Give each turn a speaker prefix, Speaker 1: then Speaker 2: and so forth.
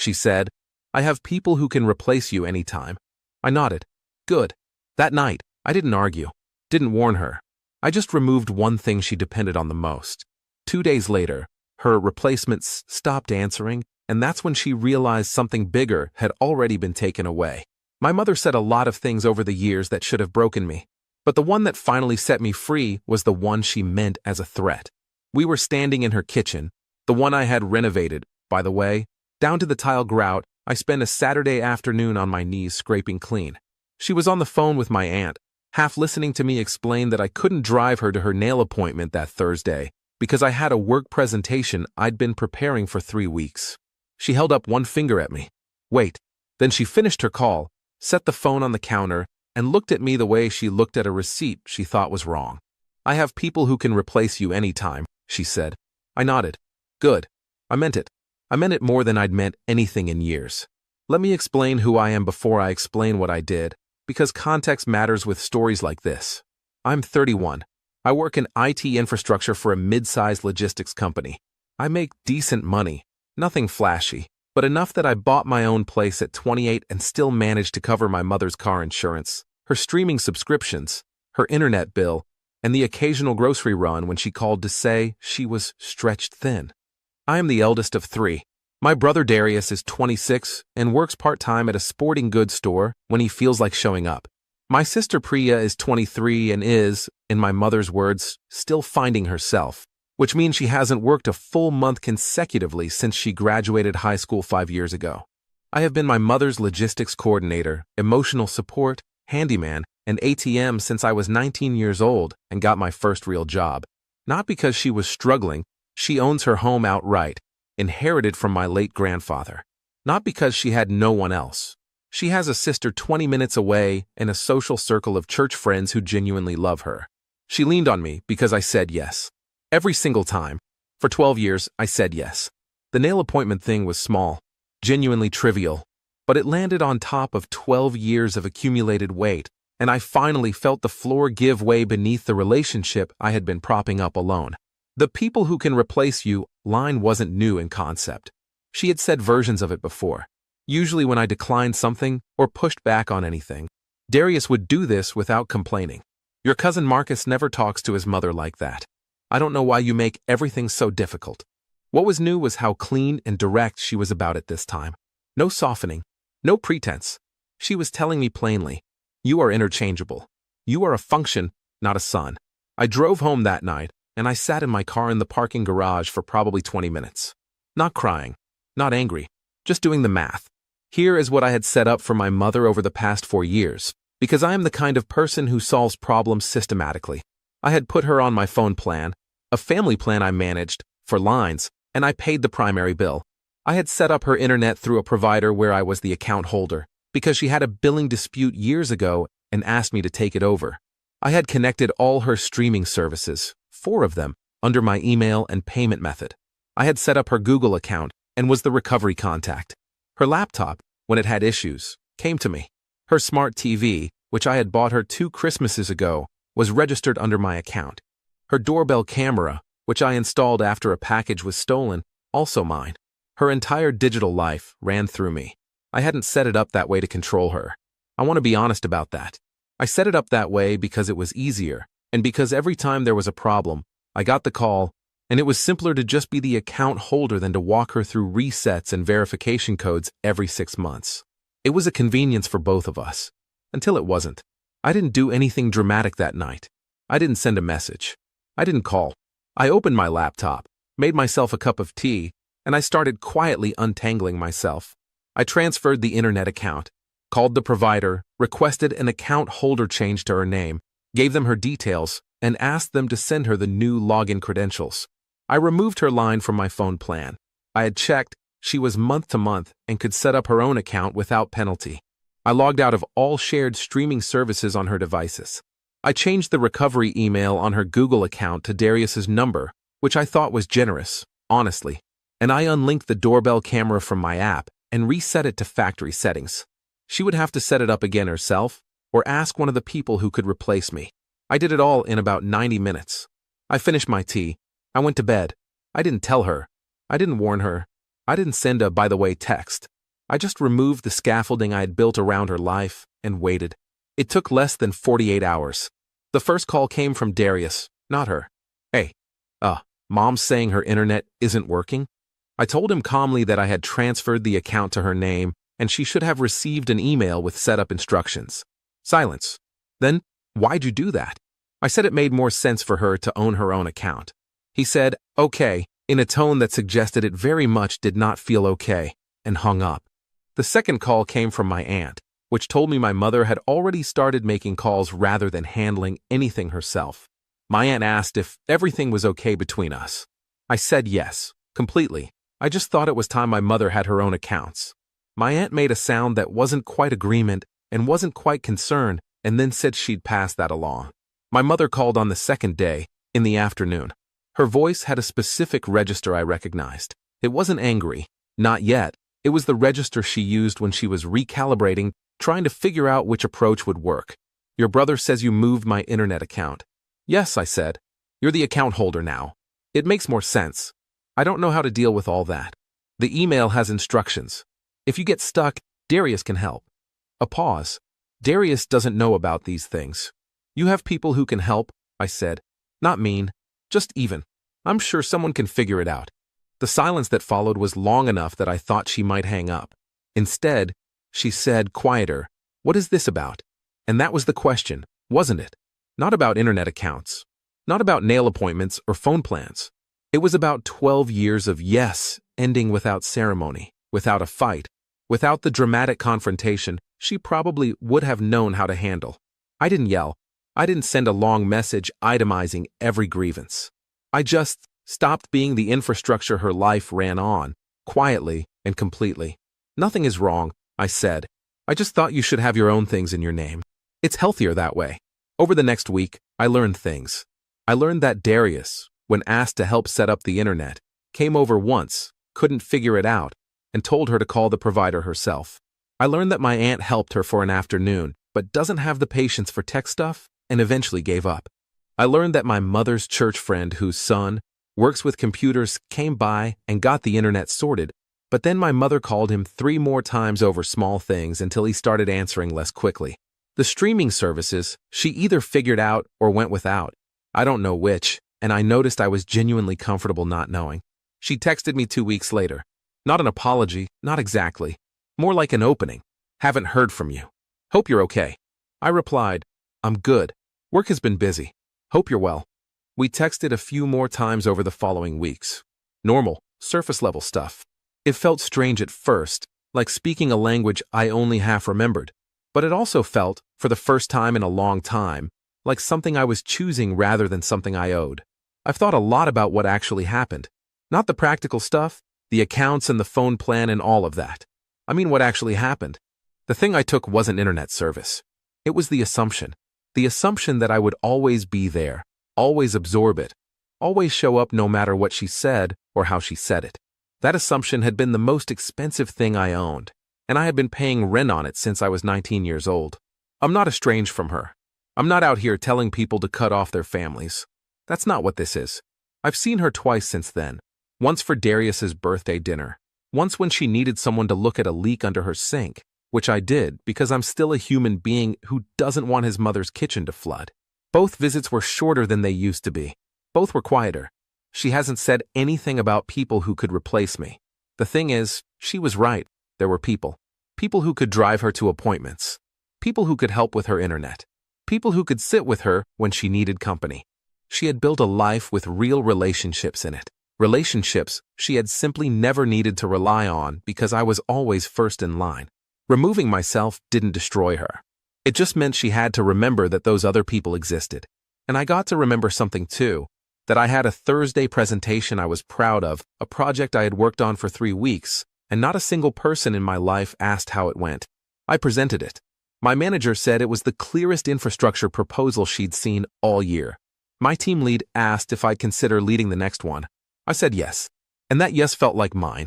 Speaker 1: she said. "I have people who can replace you anytime." I nodded. Good. That night, I didn't argue, didn't warn her. I just removed one thing she depended on the most. 2 days later, her replacements stopped answering, and that's when she realized something bigger had already been taken away. My mother said a lot of things over the years that should have broken me, but the one that finally set me free was the one she meant as a threat. We were standing in her kitchen, the one I had renovated, by the way, down to the tile grout. I spent a Saturday afternoon on my knees scraping clean. She was on the phone with my aunt, half listening to me explain that I couldn't drive her to her nail appointment that Thursday because I had a work presentation I'd been preparing for 3 weeks. She held up one finger at me. Wait. Then she finished her call, set the phone on the counter, and looked at me the way she looked at a receipt she thought was wrong. "I have people who can replace you anytime," she said. I nodded. Good. I meant it. I meant it more than I'd meant anything in years. Let me explain who I am before I explain what I did, because context matters with stories like this. I'm 31. I work in IT infrastructure for a mid-sized logistics company. I make decent money, nothing flashy, but enough that I bought my own place at 28 and still managed to cover my mother's car insurance, her streaming subscriptions, her internet bill, and the occasional grocery run when she called to say she was stretched thin. I am the eldest of 3. My brother Darius is 26 and works part-time at a sporting goods store when he feels like showing up. My sister Priya is 23 and is, in my mother's words, still finding herself, which means she hasn't worked a full month consecutively since she graduated high school 5 years ago. I have been my mother's logistics coordinator, emotional support, handyman, and ATM since I was 19 years old and got my first real job. Not because she was struggling, she owns her home outright, inherited from my late grandfather. Not because she had no one else. She has a sister 20 minutes away and a social circle of church friends who genuinely love her. She leaned on me because I said yes. Every single time. For 12 years, I said yes. The nail appointment thing was small, genuinely trivial, but it landed on top of 12 years of accumulated weight, and I finally felt the floor give way beneath the relationship I had been propping up alone. The people who can replace you line wasn't new in concept. She had said versions of it before. Usually when I declined something or pushed back on anything, Darius would do this without complaining. Your cousin Marcus never talks to his mother like that. I don't know why you make everything so difficult. What was new was how clean and direct she was about it this time. No softening, no pretense. She was telling me plainly, you are interchangeable. You are a function, not a son. I drove home that night, and I sat in my car in the parking garage for probably 20 minutes. Not crying, not angry, just doing the math. Here is what I had set up for my mother over the past 4 years, because I am the kind of person who solves problems systematically. I had put her on my phone plan, a family plan I managed, for lines, and I paid the primary bill. I had set up her internet through a provider where I was the account holder, because she had a billing dispute years ago and asked me to take it over. I had connected all her streaming services, 4 of them, under my email and payment method. I had set up her Google account and was the recovery contact. Her laptop, when it had issues, came to me. Her smart TV, which I had bought her 2 Christmases ago, was registered under my account. Her doorbell camera, which I installed after a package was stolen, also mine. Her entire digital life ran through me. I hadn't set it up that way to control her. I want to be honest about that. I set it up that way because it was easier, and because every time there was a problem, I got the call, and it was simpler to just be the account holder than to walk her through resets and verification codes every 6 months. It was a convenience for both of us. Until it wasn't. I didn't do anything dramatic that night. I didn't send a message. I didn't call. I opened my laptop, made myself a cup of tea, and I started quietly untangling myself. I transferred the internet account, called the provider, requested an account holder change to her name, gave them her details, and asked them to send her the new login credentials. I removed her line from my phone plan. I had checked, she was month to month and could set up her own account without penalty. I logged out of all shared streaming services on her devices. I changed the recovery email on her Google account to Darius's number, which I thought was generous, honestly, and I unlinked the doorbell camera from my app and reset it to factory settings. She would have to set it up again herself or ask one of the people who could replace me. I did it all in about 90 minutes. I finished my tea. I went to bed. I didn't tell her. I didn't warn her. I didn't send a by the way text. I just removed the scaffolding I had built around her life and waited. It took less than 48 hours. The first call came from Darius, not her. Hey, Mom's saying her internet isn't working. I told him calmly that I had transferred the account to her name and she should have received an email with setup instructions. Silence. Then, why'd you do that? I said it made more sense for her to own her own account. He said, okay, in a tone that suggested it very much did not feel okay, and hung up. The second call came from my aunt, which told me my mother had already started making calls rather than handling anything herself. My aunt asked if everything was okay between us. I said yes, completely. I just thought it was time my mother had her own accounts. My aunt made a sound that wasn't quite agreement and wasn't quite concern, and then said she'd pass that along. My mother called on the second day, in the afternoon. Her voice had a specific register I recognized. It wasn't angry, not yet. It was the register she used when she was recalibrating, trying to figure out which approach would work. Your brother says you moved my internet account. Yes, I said. You're the account holder now. It makes more sense. I don't know how to deal with all that. The email has instructions. If you get stuck, Darius can help. A pause. Darius doesn't know about these things. You have people who can help, I said. Not mean, just even. I'm sure someone can figure it out. The silence that followed was long enough that I thought she might hang up. Instead, she said, quieter, what is this about? And that was the question, wasn't it? Not about internet accounts. Not about nail appointments or phone plans. It was about 12 years of yes, ending without ceremony, without a fight, without the dramatic confrontation she probably would have known how to handle. I didn't yell. I didn't send a long message itemizing every grievance. I just stopped being the infrastructure her life ran on, quietly and completely. Nothing is wrong, I said. I just thought you should have your own things in your name. It's healthier that way. Over the next week, I learned things. I learned that Darius, when asked to help set up the internet, came over once, couldn't figure it out, and told her to call the provider herself. I learned that my aunt helped her for an afternoon, but doesn't have the patience for tech stuff, and eventually gave up. I learned that my mother's church friend whose son works with computers came by and got the internet sorted, but then my mother called him 3 more times over small things until he started answering less quickly. The streaming services, she either figured out or went without. I don't know which, and I noticed I was genuinely comfortable not knowing. She texted me 2 weeks later. Not an apology, not exactly. More like an opening. Haven't heard from you. Hope you're okay. I replied, I'm good. Work has been busy. Hope you're well. We texted a few more times over the following weeks. Normal, surface-level stuff. It felt strange at first, like speaking a language I only half remembered. But it also felt, for the first time in a long time, like something I was choosing rather than something I owed. I've thought a lot about what actually happened. Not the practical stuff, the accounts and the phone plan and all of that. I mean what actually happened. The thing I took wasn't internet service. It was the assumption. The assumption that I would always be there, always absorb it, always show up no matter what she said or how she said it. That assumption had been the most expensive thing I owned, and I had been paying rent on it since I was 19 years old. I'm not estranged from her. I'm not out here telling people to cut off their families. That's not what this is. I've seen her twice since then. Once for Darius's birthday dinner. Once when she needed someone to look at a leak under her sink, which I did because I'm still a human being who doesn't want his mother's kitchen to flood. Both visits were shorter than they used to be. Both were quieter. She hasn't said anything about people who could replace me. The thing is, she was right. There were people. People who could drive her to appointments. People who could help with her internet. People who could sit with her when she needed company. She had built a life with real relationships in it. Relationships she had simply never needed to rely on because I was always first in line. Removing myself didn't destroy her. It just meant she had to remember that those other people existed. And I got to remember something too, that I had a Thursday presentation I was proud of, a project I had worked on for 3 weeks, and not a single person in my life asked how it went. I presented it. My manager said it was the clearest infrastructure proposal she'd seen all year. My team lead asked if I'd consider leading the next one. I said yes, and that yes felt like mine.